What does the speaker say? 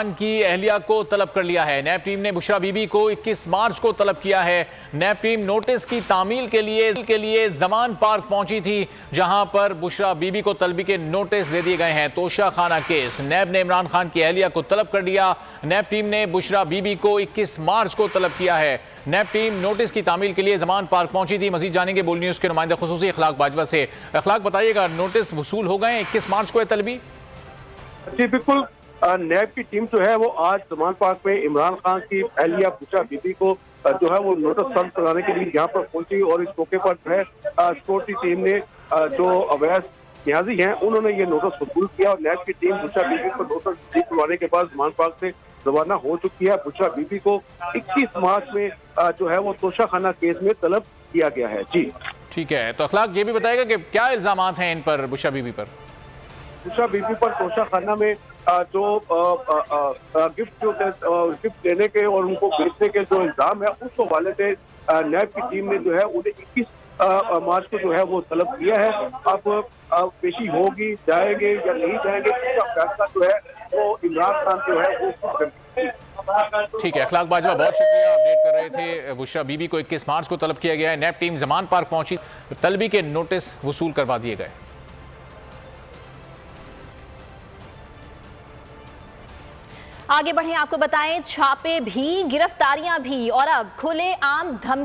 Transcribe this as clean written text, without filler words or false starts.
खान की अहलिया को तलब कर लिया है। नैब टीम ने बुशरा बीबी को 21 मार्च को तलब किया है। नैब टीम नोटिस की तामील के लिए जमान पार्क पहुंची थी, जहां पर बुशरा बीबी को तलबी के नोटिस दे दिए गए हैं। तोशा खाना केस, नैब ने इमरान खान की अहलिया को तलब कर दिया। नैब टीम ने बुशरा बीबी को 21 मार्च को तलब किया है। नैब टीम नोटिस की तामील के लिए जमान पार्क पहुंची थी। मजीद जानेंगे बोल न्यूज के नुमाइंदे खुसूसी अखलाक बाजवा से। अखलाक, बताइएगा, नोटिस वसूल हो गए 21 मार्च को है तलबी? जी बिल्कुल, नैब की टीम जो है वो आज जमान पार्क में इमरान खान की अहलिया बुशरा बीबी को जो है वो नोटिस सर्व कराने के लिए यहाँ पर पहुंची और इस मौके पर जो है सिक्योरिटी टीम ने जो अवैध न्याजी हैं उन्होंने ये नोटिस वसूल किया और नैब की टीम बुशरा बीबी को नोटिस रिसीव करवाने के बाद जमान पार्क से रवाना हो चुकी है। बुशरा बीबी को 21 मार्च में जो है वो तोशा खाना केस में तलब किया गया है। जी ठीक है, तो अखलाक ये भी बताएगा कि क्या इल्जामात हैं इन पर, बुशरा बीबी पर? बुशरा बीबी पर तोशा खाना में जो गिफ्ट देने के और उनको बेचने के जो इल्जाम है उस हवाले से नैब की टीम ने जो है उन्हें 21 मार्च को जो है वो तलब किया है। अब पेशी होगी, जाएंगे या नहीं जाएंगे, इसका फैसला जो है वो इमरान खान जो है वो खुद करेंगे। ठीक है, अखलाक बाजवा, बहुत शुक्रिया, अपडेट कर रहे थे। बुशरा बीबी को 21 मार्च को तलब किया गया है। नैब टीम जमान पार्क पहुंची, तलबी के नोटिस वसूल करवा दिए गए। आगे बढ़ें, आपको बताएं, छापे भी, गिरफ्तारियां भी और अब खुले आम धमकी